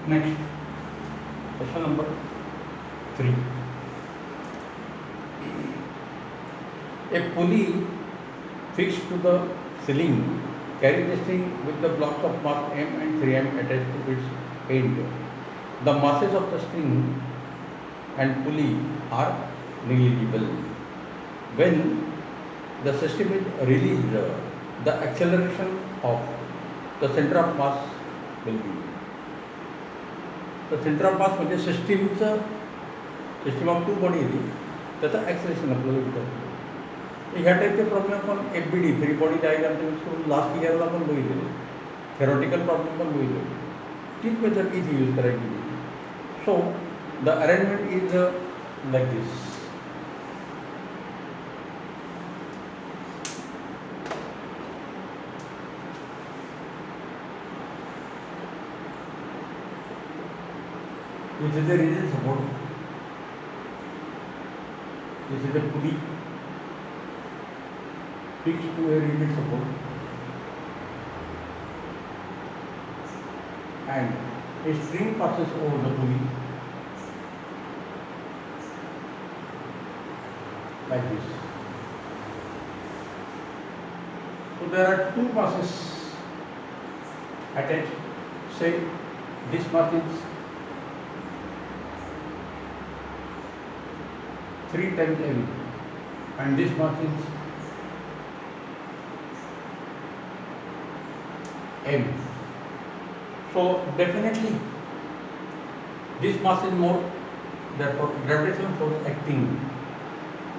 Next, question number 3. A pulley fixed to the ceiling carries the string with the blocks of mass m and 3m attached to its end. The masses of the string and pulley are negligible. When the system is released, the acceleration of the center of mass will be. The center of mass म्हणजे सिस्टीमचं system of to body आहे ती, त्याचं ॲक्सेलेरेशन आपल्याला विचारतो. ह्या टाईपचे problem आपण FBD free body diagram use करून लास्ट इयरला पण बघितलेले, थेरॉटिकल प्रॉब्लेम पण बघितलेले. तीच मेथड इथे यूज करायची. So the arrangement is like this. This is the rigid support. This is the pulley fixed to a rigid support, and a string passes over the pulley like this. So there are two masses attached. Say this mass is 3 times m and this mass is m. So definitely this mass is more, therefore gravitational force acting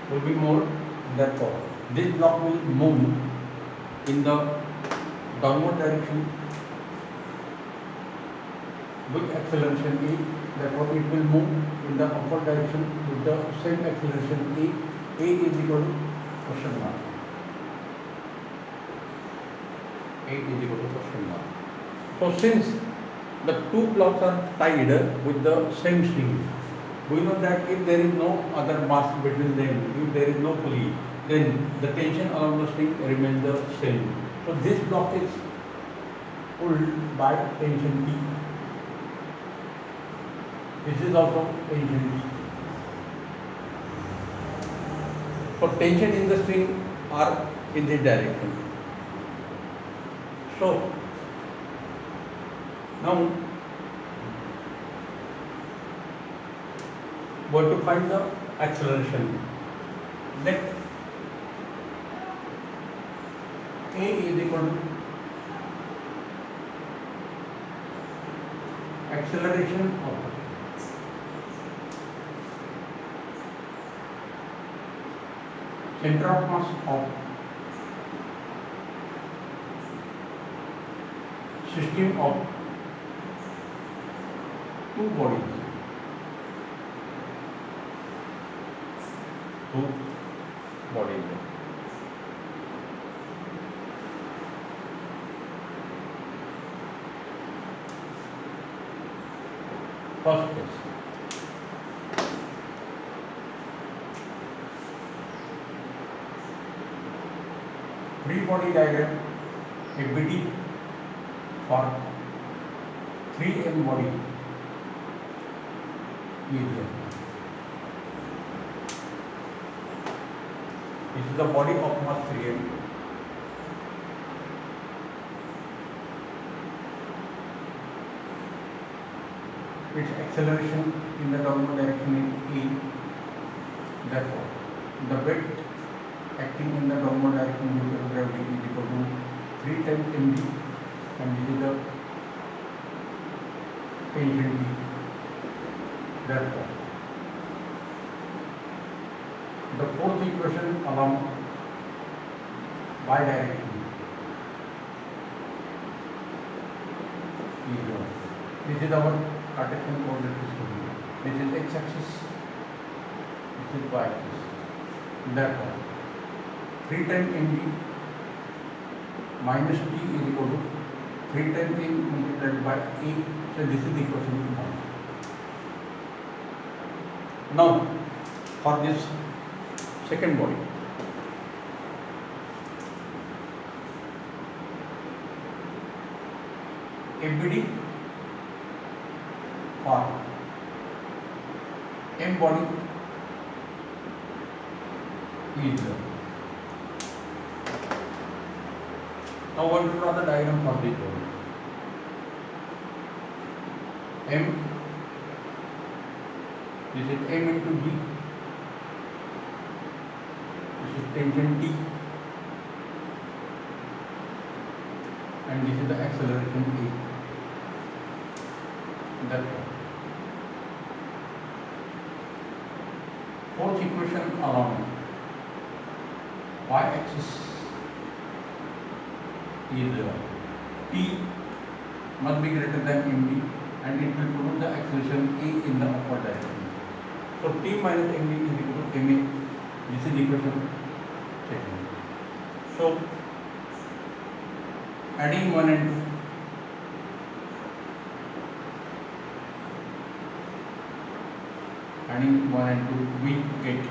will be more, therefore this block will move in the downward direction with acceleration e, therefore it will move in the upward direction with the same acceleration e. A is equal to question mark. A is equal to question mark. So since the two blocks are tied with the same string, we know that if there is no other mass between them, if there is no pulley, then the tension along the string remains the same. So this block is pulled by tension T. This is also tension T. So tension in the string are in this direction. So now we have to find the acceleration. Let A is equal to acceleration of center of mass of system of two bodies. Two bodies. First case. Free body diagram, FBD for 3m body is here. This is the body of mass 3m. Its acceleration in the downward direction is e. Therefore, the weight acting in the downward direction due to gravity is equal to 3 times mg, and this is the tension T. Therefore, the fourth equation along bidirectional is given. This is our Cartesian coordinate system. This is x-axis, this is y-axis. Therefore, 3 times mg minus t is equal to 3 times m multiplied by e. So this is the equation we found. Now for this second body, FBD for M body is, now I want to draw the diagram for this body. M, this is M into G, this is tension T, and this is the acceleration A. That's all. Fourth equation along y-axis is T must be greater than md, and it will produce the acceleration A in the upward direction. So T minus md is equal to ma. This is equation second. So adding 1 and 2, adding 1 and 2, we get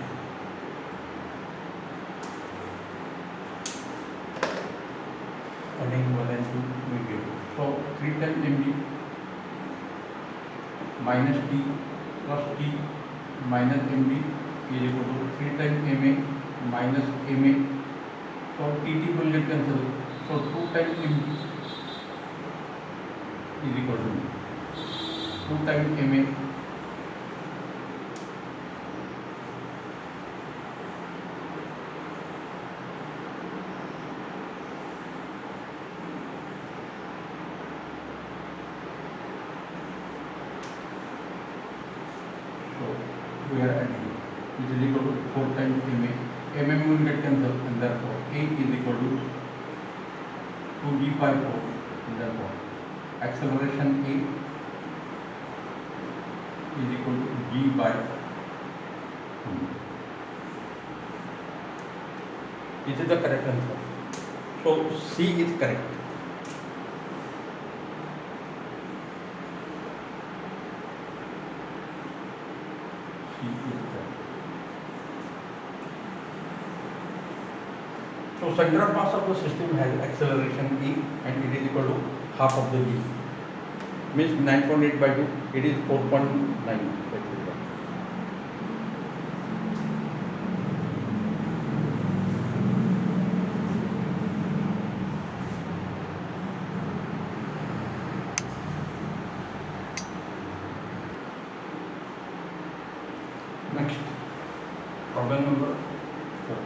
adding 1 and 2, we get, so 3 times md minus t plus t minus md is equal to 3 times ma minus ma, so tt will get cancelled, so 2 times md is equal to 2 times ma. We are adding, which is equal to 4 times ma. Mm will get cancelled, and therefore A is equal to 2d by 4, and therefore acceleration A is equal to g by 2. This is the correct answer. So C is correct. So center of mass of the system has acceleration E, and it is equal to half of the G. Means 9.8 by 2, it is 4.9. Next, problem number 4.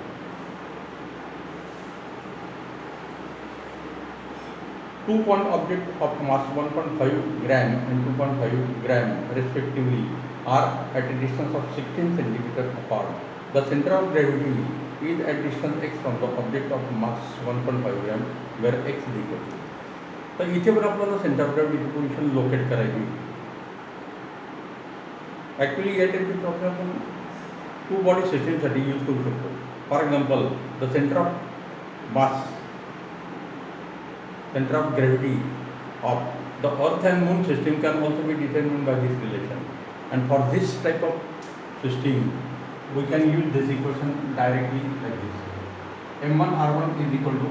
Two-point object of mass 1.5 gram and 2.5 gram respectively are at a distance of 16 centimeter apart. The center of gravity is at distance x from the object of mass 1.5 gram, where x is equal to. तर इथे पण आपल्याला centre of gravity position locate करायची. Actually या टाईपची problem आपण 2 body सिस्टीमसाठी use करू शकतो. For example, the centre of mass, center of gravity of the earth and moon system can also be determined by this relation, and for this type of system we can use this equation directly like this. m1 r1 is equal to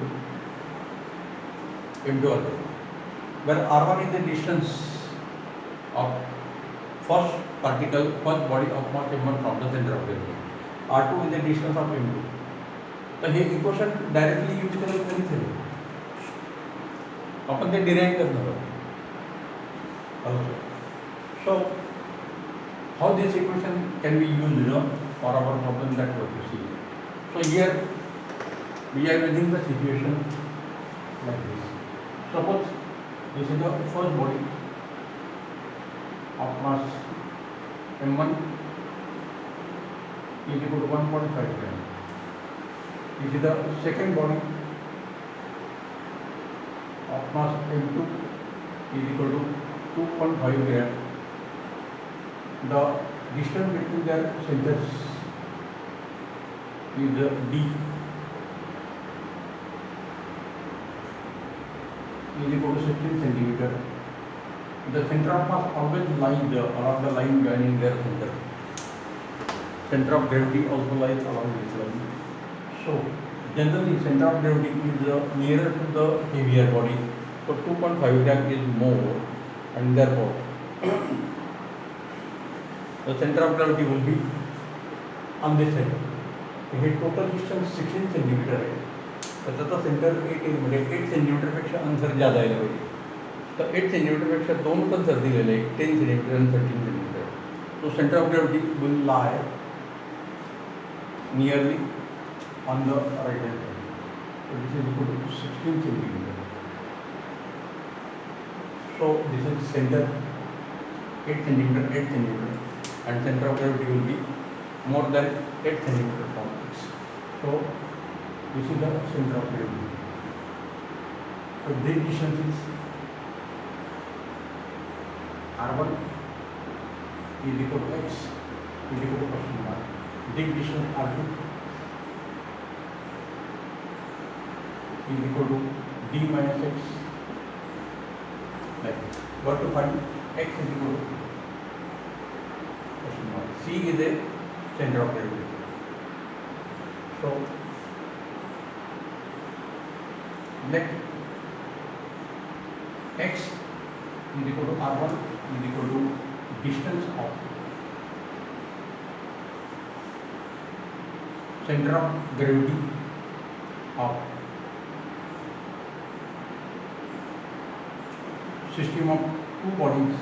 m2 r2, where r1 is the distance of first particle, first body of mass m1 from the center of gravity, r2 is the distance of m2. तर हे equation directly use करायला कधीच नाही, अपन ते derive करणार आहोत. So how this equation can be used for our problem that we have to see. So here we are using the situation like this. Suppose this is the first body of mass m1 is equal to 1.5 gram. This is the second body of mass m2 is equal to 2.5 gram. The distance between their centers is d is equal to 16 centimeter. The center of mass always lies along the line joining their center. Center of gravity also lies along this line. So generally center of gravity is nearer to the heavier body. So 2.5 gram is more, and therefore the center of gravity will be on this side. हे total distance 16 centimetre आहे, तर त्याचा centre 8 म्हणजे 8 सेंटीमीटरपेक्षा अंतर जादा यायला पाहिजे. तर 8 सेंटीमीटरपेक्षा दोन अंतर दिलेलं आहे, 10 सेंटीमीटर आणि 13 सेंटीमीटर. तो centre of gravity will lie nearly on the right hand side. So this is equal to 16 centimeter. So this is center 8 centimeter, 8 centimeter, and center of gravity will be more than 8 centimeter from X. So this is the center of gravity. So this distance is R1 is equal to X is equal to question mark. This distance R2 is equal to D minus X. Like this. But to find X is equal to question mark. C is a center of gravity. So let X is equal to R1 is equal to distance of center of gravity of system of two bodies,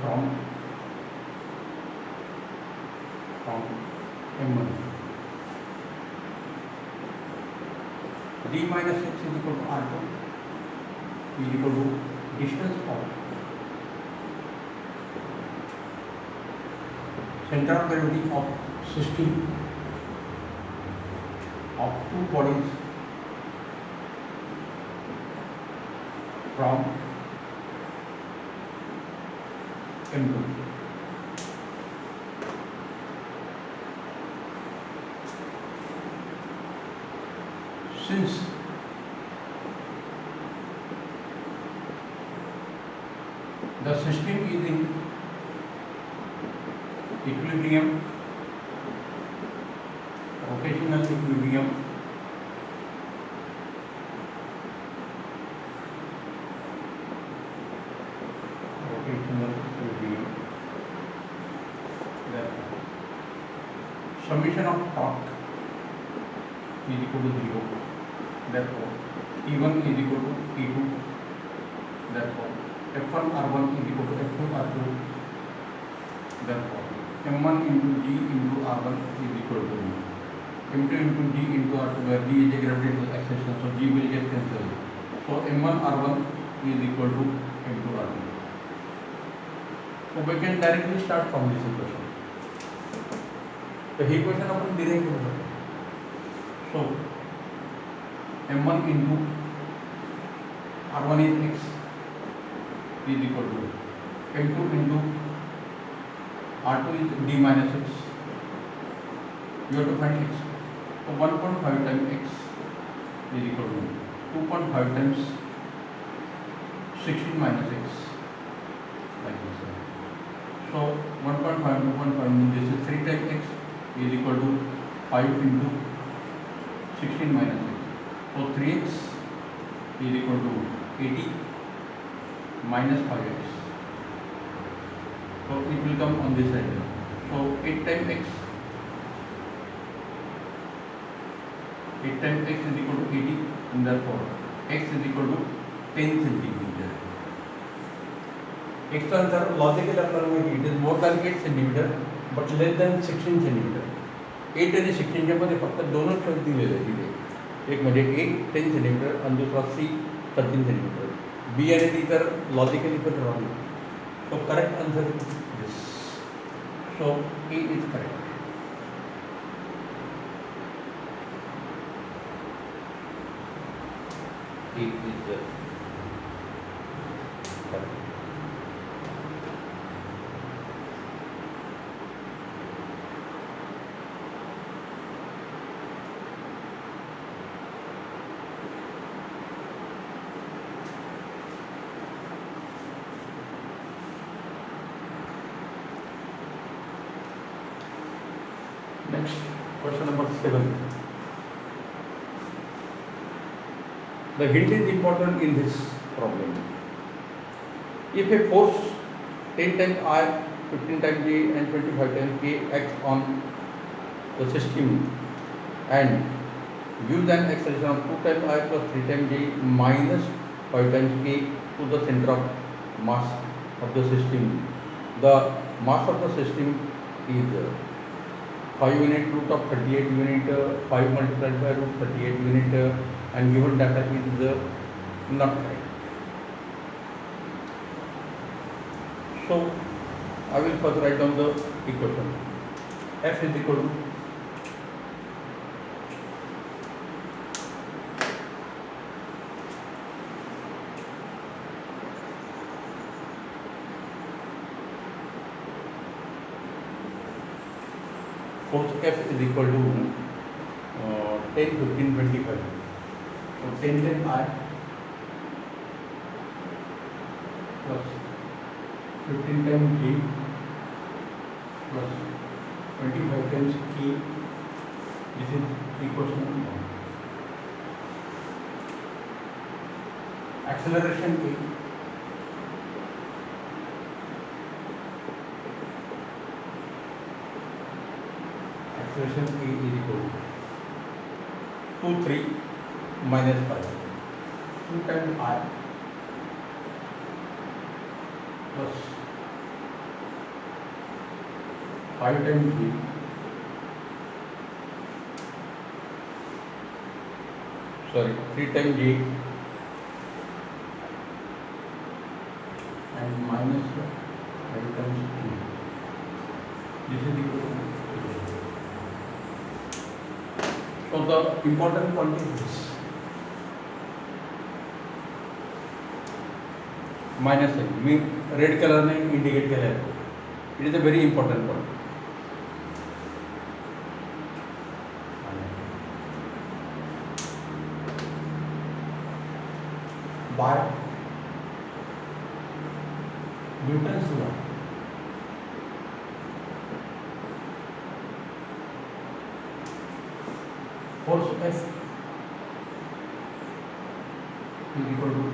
from M1. D minus X is equal to R2 is equal to distance of center of gravity of system of two bodies from M2. Since the system is in equilibrium, rotational equilibrium, the summation of torque is equal to 0. Therefore, T1 is equal to T2. Therefore, F1 R1 is equal to F2 R2. Therefore, M1 into G into R1 is equal to M2 into D into R2, where D is a gravitational acceleration, so G will get cancelled. So M1 R1 is equal to M2 R2. So we can directly start from this equation. So he equation आपण derive करू शकतो. So M1 into R1 is X is equal to M2 into R2 is D minus X. You have to find X. So 1.5 times X is equal to 2.5 times 16 minus X, like this. So 1.5 2.5 means this is 3 times X is equal to 5 into 16 minus X. So 3x is equal to 80 minus 5x. So it will come on this side. So 8 times x. 8 times x is equal to 80, and therefore x is equal to 10 centimeter. X answer logically it is more than 8 centimeter, but less than 16 centimeter. 8 आणि 16 च्या मध्ये फक्त दोनच शब्द दिलेले आहेत तिथे. एक म्हणजे A 10 सेंटीमीटर आणि दुसरा C 13 सेंटीमीटर. B आणि D तर लॉजिकली पण wrong. So correct answer is this. So A is correct. A is the correct. Next, question number 7. The hint is important in this problem. If a force 10 times I, 15 times G and 25 times K acts on the system and gives an acceleration of 2 times I plus 3 times G minus 5 times K to the center of mass of the system. The mass of the system is 5 unit root of 38 unit, 5 multiplied by root 38 unit, and given data is not correct. So I will first write down the equation. F is equal to force F is equal to 10, 15, 25. So 10 times I plus 15 times G plus 25 times K. This is equation 1. Acceleration A. Acceleration A is equal to 2, 3 minus 5. 2 times I plus 5 times G sorry 3 times G and minus 5 times K. This is equal to. So the important point is this minus sign mean red color ने indicate किया है. It is a very important point. By Newton's law, force F is equal to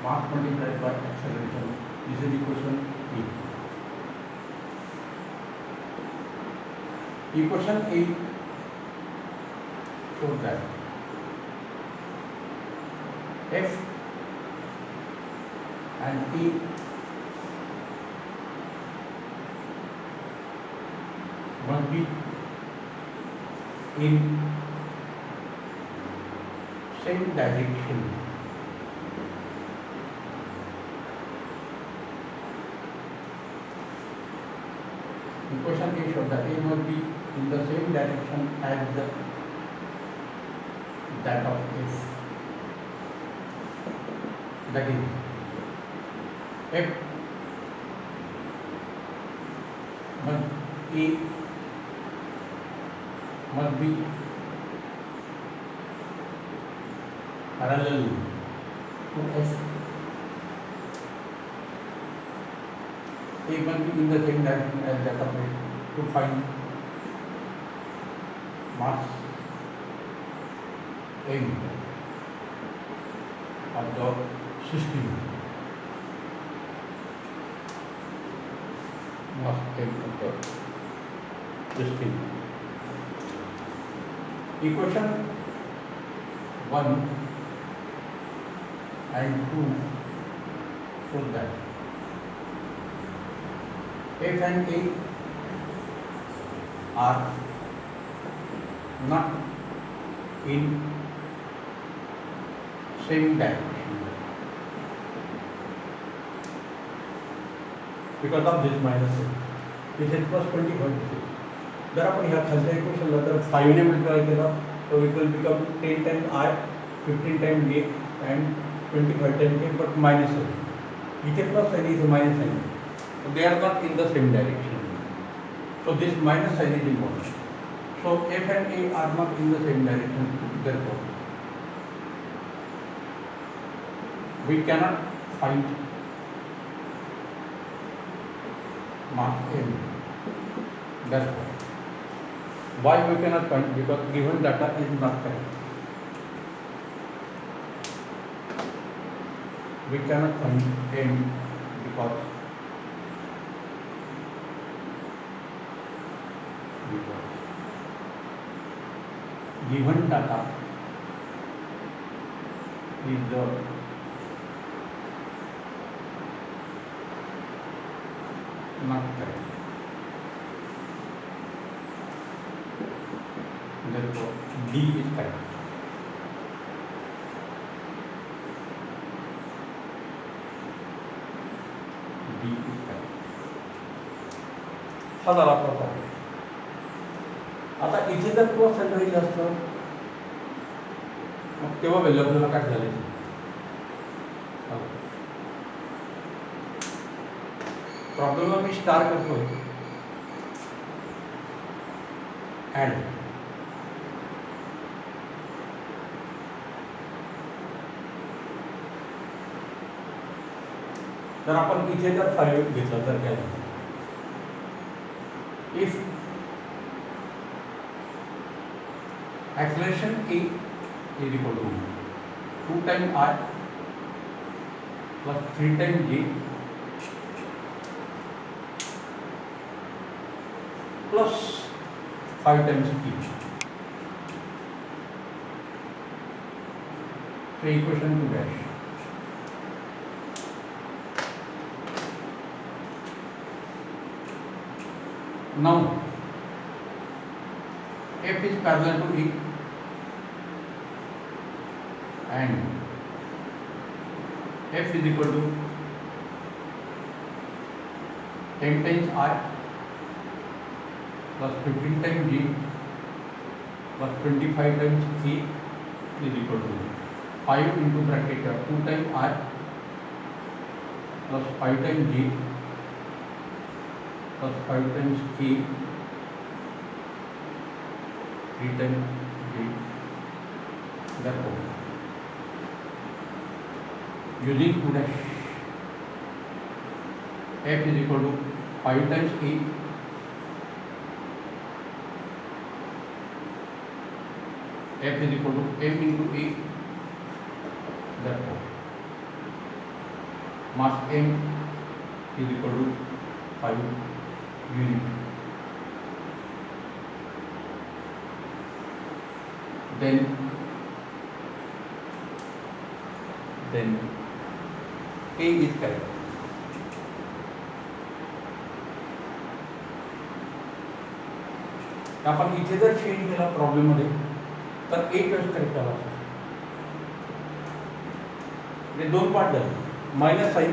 mass multiplied by acceleration. This is equation E. Equation E shows that F and E must be in same direction. Equation A shows that A must be in the same direction as that of F. That is, F must A must be parallel to F. A must be in the same direction as that of F to find mass M of the system. Mass M of the system. Equation 1 and 2 show that F and A are not in same direction because of this minus sign. This is plus 25. जर आपण ह्या खालच्या इक्वेशनला जर 5 ने multiply केला तो it will become 10 times I, 15 times A and 25 times K, but minus sign. इथे plus आणि इथे minus sign. So they are not in the same direction. So this minus sign is important. So F and A are not in the same direction. Therefore, we cannot find mass M. Therefore, why we cannot find? Because given data is not correct. we cannot find m because given data is the not correct. Therefore, D is correct. D is correct. हा झाला प्रकार. आता इथे जर cross side राहिलं असतं मग तेव्हा value आपल्याला काय झाले प्रॉब्लेमला मी स्टार करतोय ॲड तर आपण इथे जर 5 घेतलं तर काय झालं if acceleration A is equal to 2 times r plus 3 times g plus 5 times e. So equation 2 dash. Now F is parallel to E and F is equal to 10 times R plus 15 times G plus 25 times E is equal to 5 into bracket 2 times R plus 5 times G plus 5 times E 3 times G. Therefore, using 2 dash, F is equal to 5 times E F is equal to M into E. Therefore, mass M is equal to 5 unit. Then A is correct. आपण इथे जर change केला problem मध्ये तर A choice correct आला म्हणजे दोन part झाले minus sign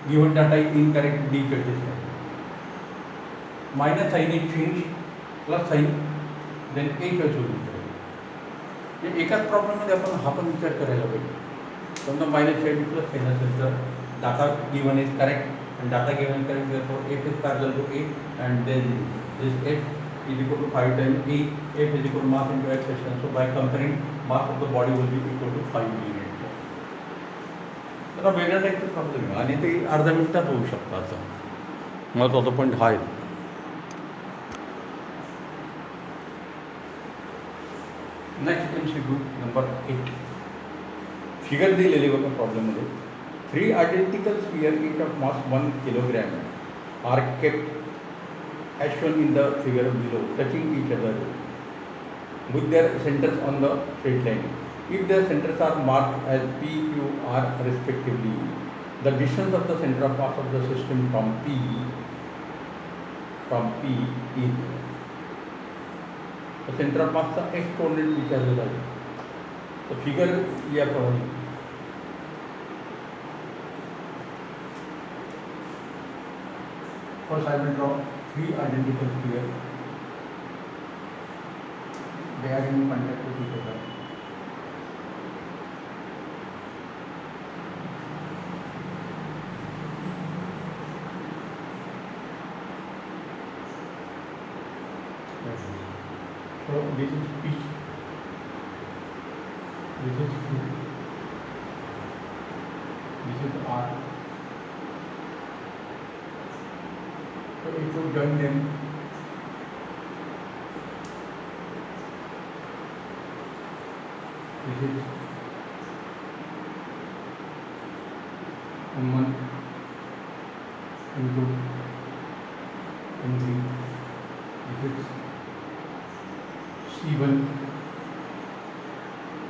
given data is incorrect D choices minus sign is change plus sign then A choice होईल एकाच प्रॉब्लेममध्ये आपण हा पण विचार करायला पाहिजे समजा मायनस साइन प्लस साइन असेल तर data given is correct and data given correct therefore F is parallel to A and then this F is equal to 5 times E. F is equal to mass into acceleration. So by comparing mass of the body will be equal to 5 units. तर वेगळ्या टाईपचा problem आहे आणि ते अर्ध्या मिनिटात होऊ शकतं असं महत्त्वाचा पॉईंट हा आहे. नेक्स्ट MCQ नंबर 8 फिगर दिलेली बघा प्रॉब्लेममध्ये 3 identical spheres each of mass 1 kilogram are kept as shown in the figure below, touching each other with their centers on the straight line. If their centers are marked as P, Q, R respectively, the distance of the center of mass of the system from P is the center of mass का x coordinate विचारलेला आहे. तो figure याप्रमाणे first I will draw 3 identical spheres. They are in contact with each other. So this is P, this is Q, this is R. So if you join them, this is M1 M2 M3. This is C1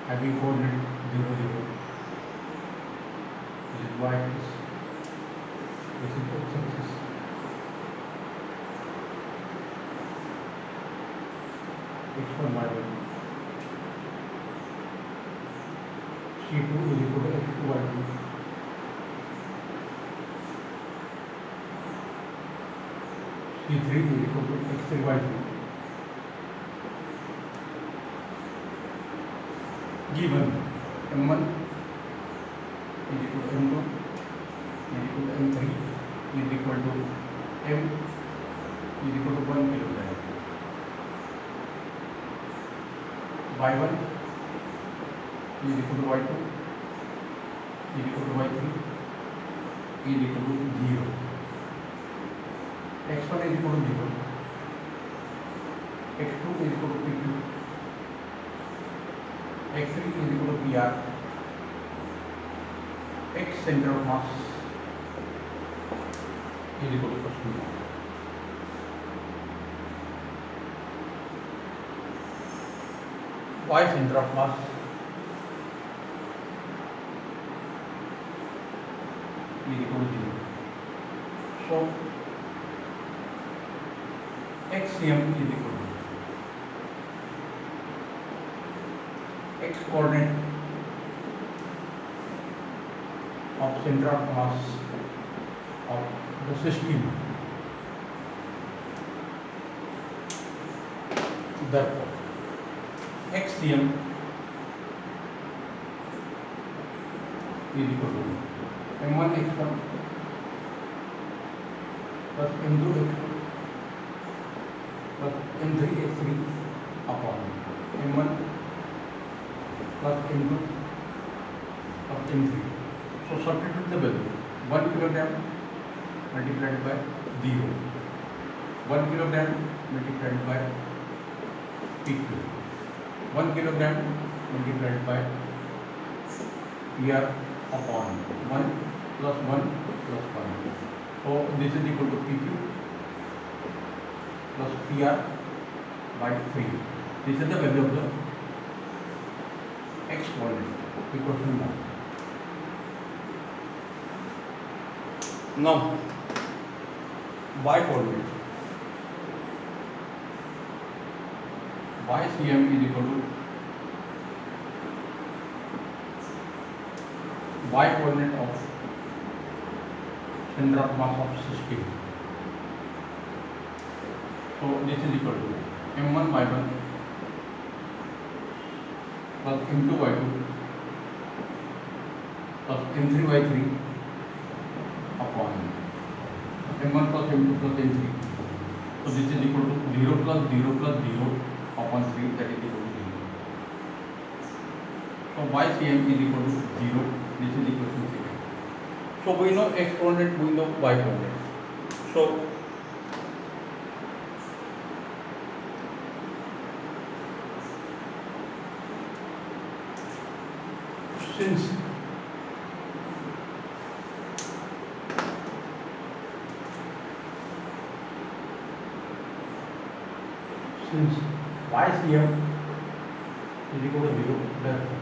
having coordinate 0 0. This is y axis. This is x axis. X1 y1. C2 is equal to x2 y2. C3 is equal to x3 y3. Given M1 is equal to M2 is equal to M3 is equal to M is equal to 1 kilogram. Y1 is equal to Y2 is equal to Y3 is equal to 0. X1 is equal to 0. X2 is equal to PQ. X3 is equal to PR. X center of mass is equal to question mark. Y center of mass is equal to 0. So XCM is equal to x coordinate of center of mass of the system. Therefore, XCM is equal to M1 x1 plus M2 x2 plus M3 x3 upon M1 plus M2 plus M3. So substitute the value. 1 kilogram multiplied by 0. 1 kilogram multiplied by PQ. 1 kilogram multiplied by PR upon 1 plus 1 plus 1. So this is equal to PQ plus PR by 3. This is the value of the x coordinate equal to 1. Now y coordinate. YCM is equal to y coordinate of center of mass of system. So this is equal to M1 y1 plus M2 y2 plus M3 y3 upon M1 plus M2 plus M3. So this is equal to 0 plus 0 plus 0 upon 3, that is equal to 0. So YCM is equal to 0. This is equal to 0. So we know x coordinate, we know y coordinate. So since YCM is equal to 0, therefore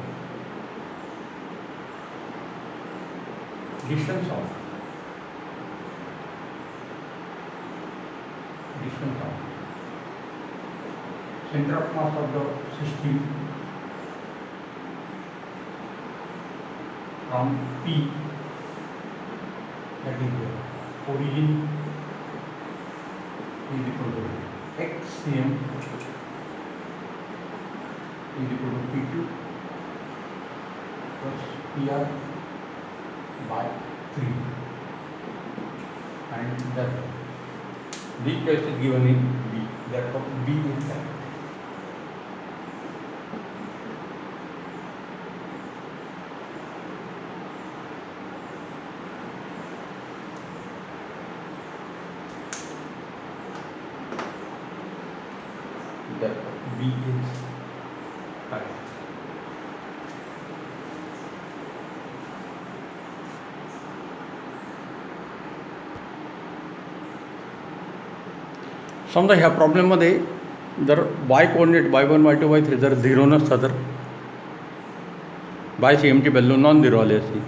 distance of center of mass of the system from P, that is the origin, is equal to XCM is equal to P2 plus PR by 3, and that D place is given in B, therefore B is correct. Therefore B is correct. समजा ह्या प्रॉब्लेममध्ये जर by coordinate y1 y2 y3 जर 0 नसता तर bye सी एमची value non zero आली असती.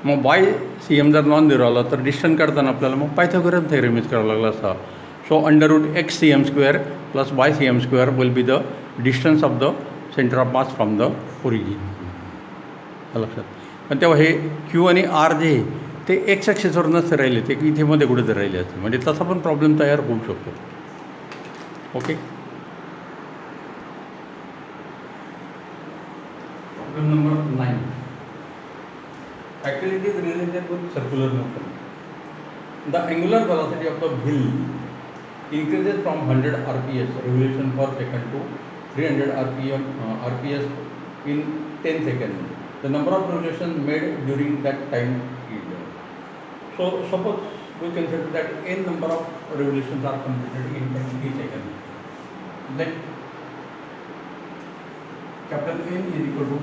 मग bye C M जर non zero आला तर डिस्टन्स काढताना आपल्याला मग पायथागोरस थेरम यूज करावा लागला असता. सो √x cm² plus y cm² will be the distance of the centre of mass from the origin. लक्षात. पण तेव्हा हे क्यू आणि आर जे ते एक्स ॲक्सिसवर नसते राहिले, ते इथे मध्ये कुठेतरी राहिले असते. म्हणजे तसा पण प्रॉब्लेम तयार होऊ शकतो. Okay. Problem number 9. Actually, it is related with circular motion. The angular velocity of the wheel increases from 100 rps revolution per second to 300 rps in 10 seconds. The number of revolutions made during that time is. So, suppose we consider that n number of revolutions are completed in 20 seconds. Then, capital N is equal to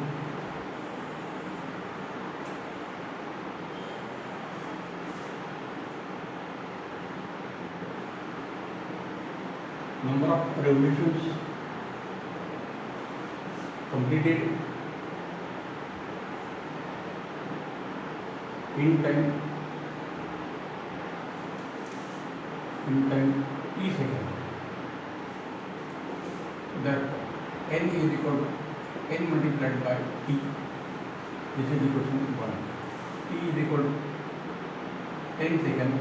number of revolutions completed in time t second. Therefore, n is equal to n multiplied by t. This is equal to 1. T is equal to 10 seconds.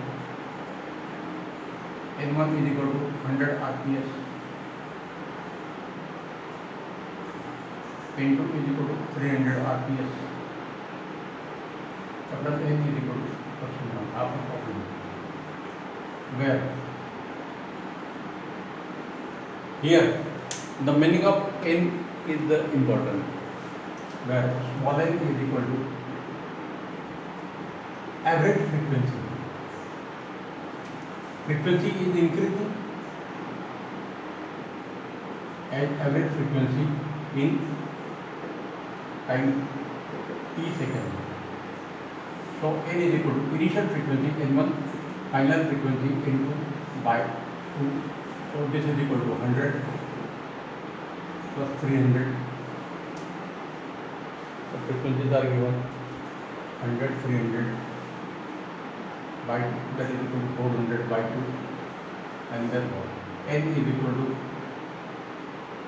N1 is equal to 100 rps. N2 is equal to 300 rps. Capital N is equal to percent half of problem. Where here the meaning of n is the important. Where small n is equal to average frequency. Frequency is increasing and average frequency in time t seconds. So n is equal to initial frequency n1, final frequency n2 by 2. So this is equal to 100 plus 300. The frequencies are given 100, 300. By that is equal to 400 by 2, and therefore n is equal to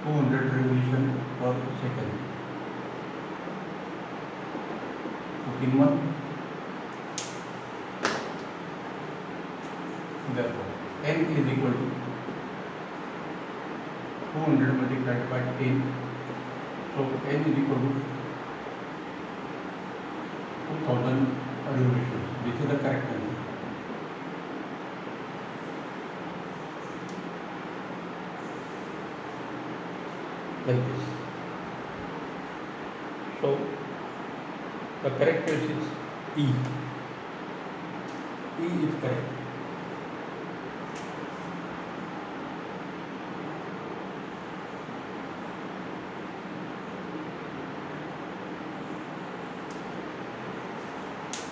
200 revolution per second. In one, therefore n is equal to 200 multiplied by 10. So n is equal to 2000 revolutions. This is the correct answer. Like this. So the correct choice is E. E is correct.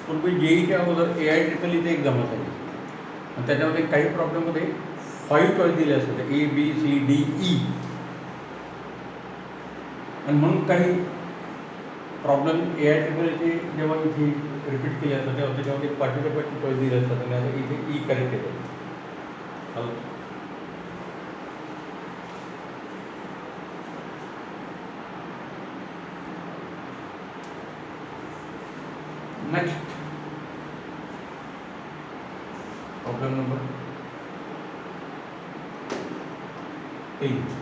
पूर्वी जेईच्या अगोदर AITREE इथे exam असायची आणि त्याच्यामध्ये काही प्रॉब्लेममध्ये 5 choice दिले असतात A, B, C, D, E. आणि म्हणून काही प्रॉब्लेम AITREE जेव्हा इथे रिपीट केले असतात तेव्हा त्याच्यामध्ये पार्टिसिपेट चॉईस दिले असतात आणि आता इथे E करेक्ट येतो. Next problem number 8.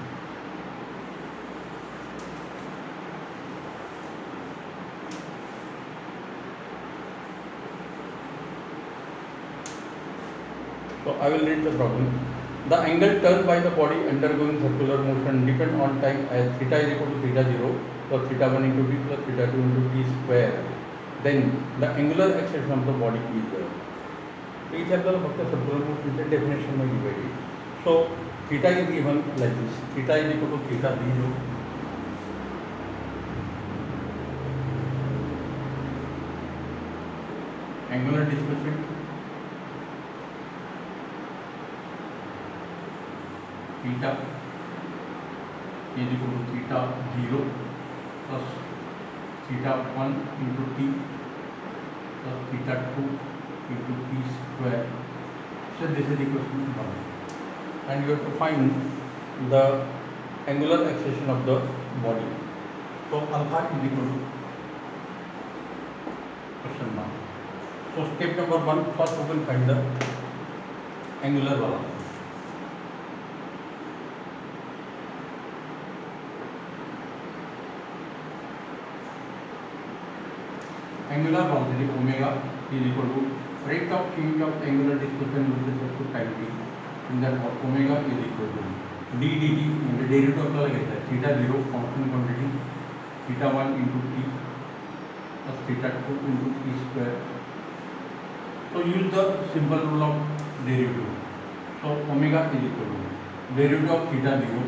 So I will read the problem. The angle turned by the body undergoing circular motion depend on time as theta is equal to theta 0 plus theta 1 into t plus theta 2 into t square. Then the angular acceleration of the body is there. So इथे आपल्याला फक्त circular मोशनचे definition मध्ये पाहिजे. So theta is given like this. Theta is equal to theta 0 angular displacement theta is equal to theta 0 plus theta 1 into t plus theta 2 into t square. So this is equation 1, and you have to find the angular acceleration of the body. So alpha is equal to question mark. So step number 1, first we will find the angular velocity. Angular velocity omega is equal to rate of change of angular displacement with respect to time t, and therefore omega is equal to d dt in the derivative of the theta 0 constant quantity, theta 1 into t plus theta 2 into t square. So use the simple rule of derivative. So omega is equal to derivative of theta 0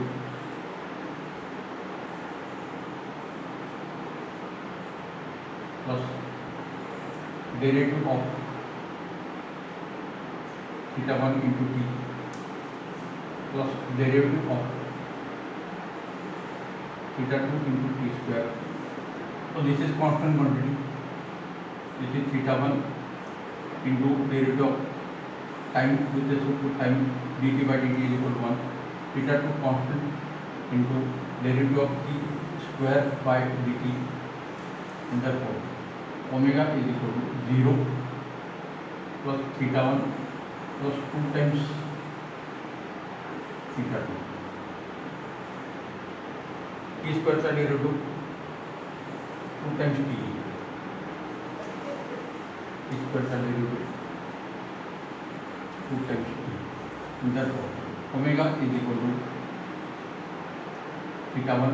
plus derivative of theta 1 into t plus derivative of theta 2 into t square. So this is constant quantity. This is theta 1 into derivative of time with respect to time dt by dt is equal to 1. Theta 2 constant into derivative of t square by dt, and therefore omega is equal to 0 plus theta 1 plus 2 times theta 2. T square का derivative 2 times t. T square का derivative 2 times t. And therefore omega is equal to theta 1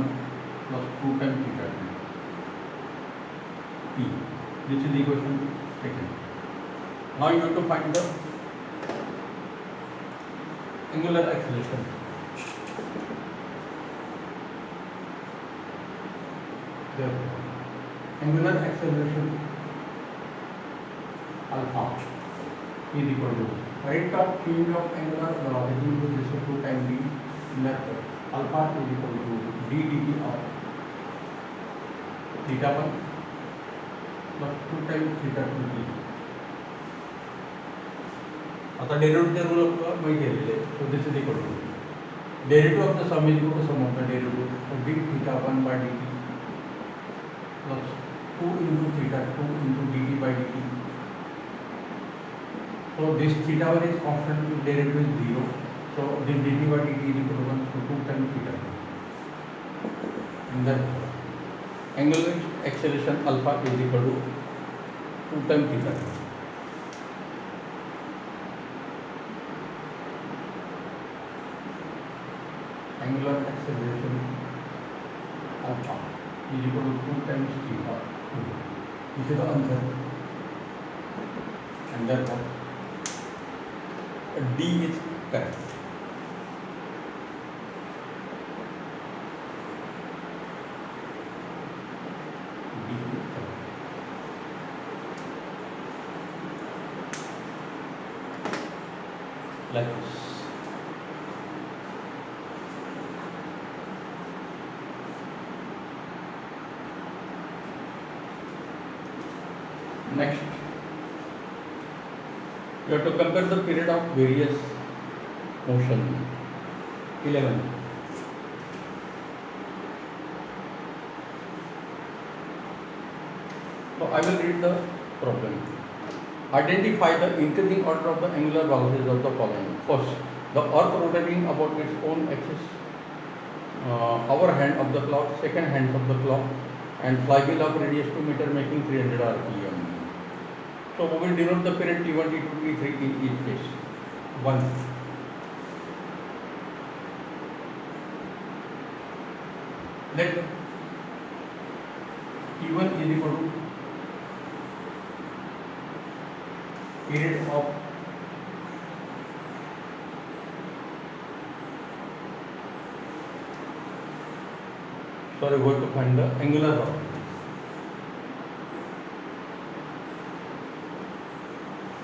plus 2 times theta 2 t. This is the equation second. Now you have to find the angular acceleration. Therefore, angular acceleration alpha is equal to rate of change of angular velocity with respect to time t. Therefore, alpha is equal to d dt of theta 1 plus 2 times theta 2 t. आता derivative rule आपका माहिती आहे. So this is equal to derivative of the sum is equal to sum of the derivative. So d theta 1 by dt plus 2 into theta 2 into dt by dt. So this theta 1 is constant, derivative is 0. So this dt by dt is equal to 1, so 2 times theta 2. And therefore angular acceleration alpha is equal to 2 times theta 2. Angular acceleration alpha is equal to 2 times theta 2. This is the answer, and therefore D is correct. D is correct. Like this. Next, you have to compare the period of various motion. 11. So I will read the problem. Identify the increasing order of the angular velocities of the following. First, the earth rotating about its own axis, hour hand of the clock, second hand of the clock, and flywheel of radius 2 meter making 300 rpm. So we will denote the period T1, T2, T3 in each case. 1. Let T1 is equal to period of we are going to find the angular velocity.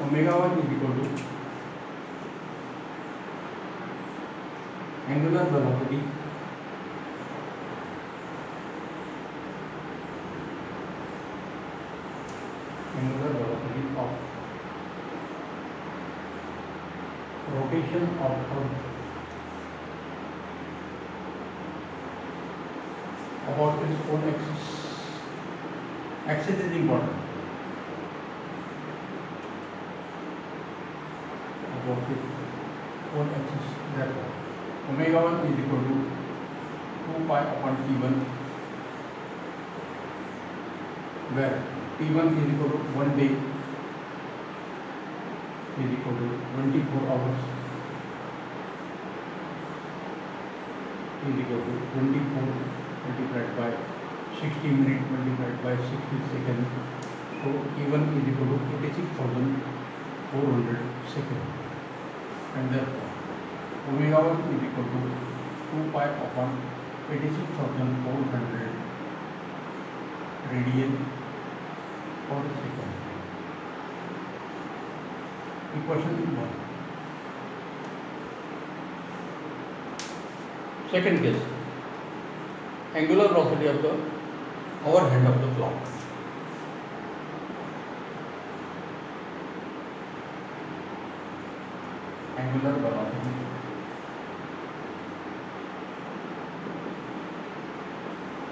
Omega 1 is equal to angular velocity of rotation of Earth about its own axis. Axis is important. About its own axis. Therefore, omega 1 is equal to 2 pi upon T1, where T1 is equal to 1 day is equal to 24 hours is equal to 24 multiplied by 60 minutes multiplied by 60 seconds. So T1 is equal to 86,400 seconds, and therefore omega 1 is equal to 2 pi upon 86,400 radian per second. Equation 1. Second case, angular velocity of the hour hand of the clock. Angular velocity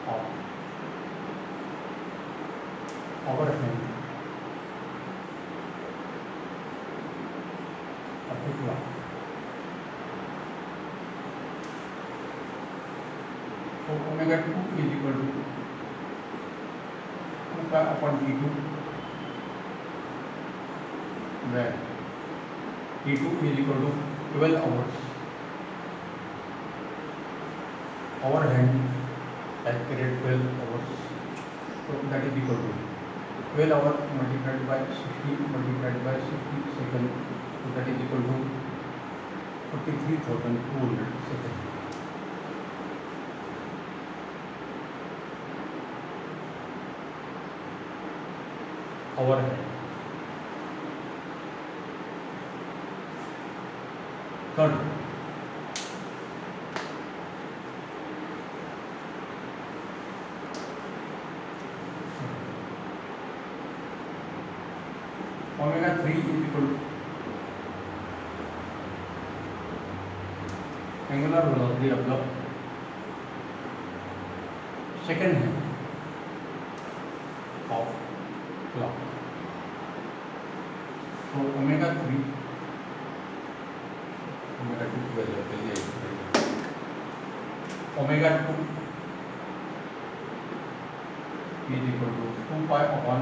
of hour hand of the clock. So omega 2 is equal to 2 pi upon T2, where T2 is equal to 12 hours. Hour hand has period 12 hours. So that is equal to 12 hours multiplied by 60 multiplied by 60 seconds. So that is equal to 43,200 seconds. Hour hand. Third, omega 3 is equal to angular velocity of the second hand of clock. So omega 3 omega 2 omega 2 is equal to 2 pi upon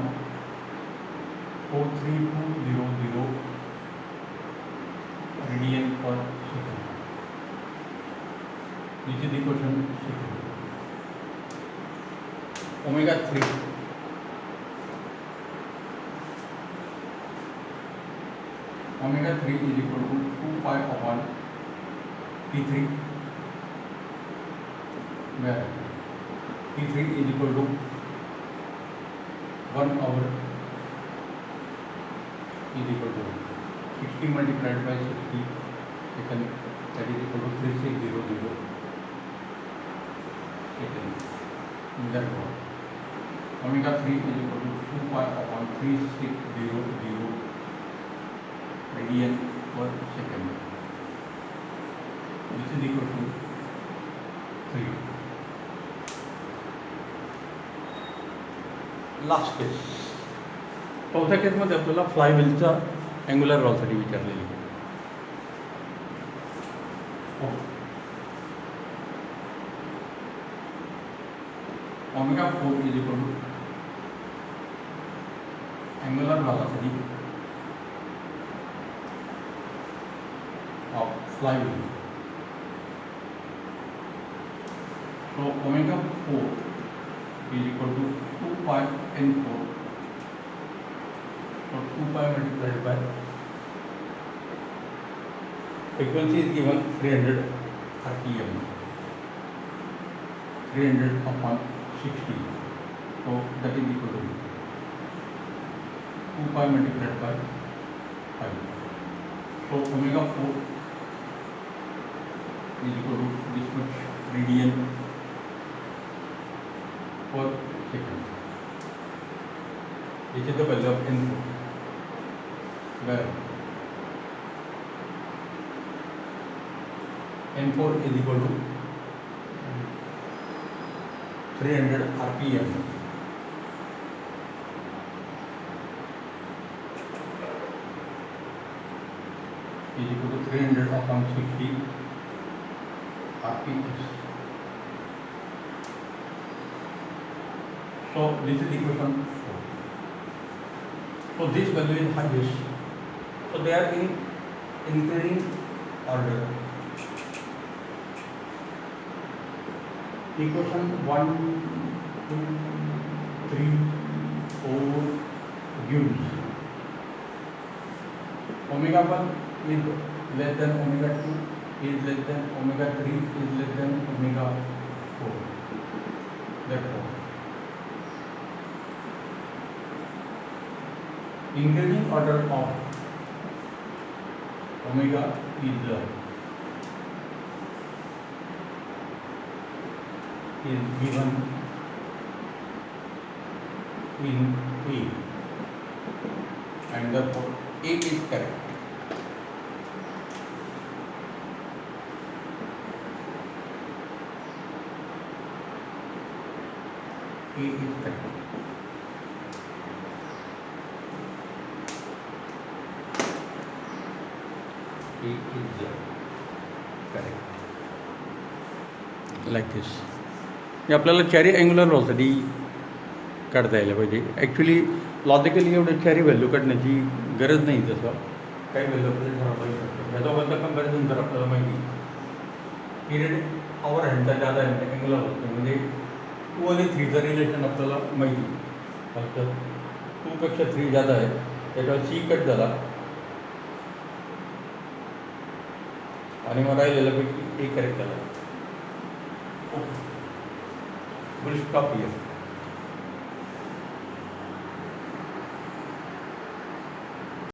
43200 radian per second. This is the equation second. Omega 3 is equal to 2 pi upon T3, where T3 is equal to 1 hour is equal to 60 multiplied by 60 second, that is equal to 3600 second. Therefore, omega 3 is equal to 2 pi upon 3600 radian per second. This is equal to 3. Last case, चौथ्या केसमध्ये आपल्याला फ्लायव्हीलचा angular velocity विचारलेली आहे. Omega 4 is equal to angular velocity of flywheel. So omega 4 is equal to 2 pi n4. So 2 pi multiplied by frequency is given 300 RPM. 300 upon 60. So that is equal to 2 pi multiplied by 5. So omega 4 is equal to this much radian per second. This is the value of N4, where N4 is equal to 300 RPM. Is equal to 300 upon 60 RPS. So this is equation 4. So this value is highest. So they are in increasing order. Equation 1, 2, 3, 4 gives omega 1 is less than omega 2 is less than omega 3 is less than omega 4. Therefore, increasing order of omega is given in A, and therefore A is correct. A is correct. A is correct. Like this. हे आपल्याला चारी angular व्हॅल्यूसाठी काढता यायला पाहिजे. Actually logically एवढं चारी value काढण्याची गरज नाही. तसं काही व्हॅल्यू आपल्याला ठरवता येऊ शकतो. ह्या दोघांचा कंपॅरिझन जर आपल्याला माहिती पिरियड आवर हँडचा जादा आहे अँग्युलर व्हॅल्यू म्हणजे 2 आणि 3चं रिलेशन आपल्याला माहिती. फक्त 2पेक्षा 3 जादा आहे त्याच्यावर सी कट झाला आणि मग राहिलेल्यापैकी ए करेक्ट झाला. We'll stop here.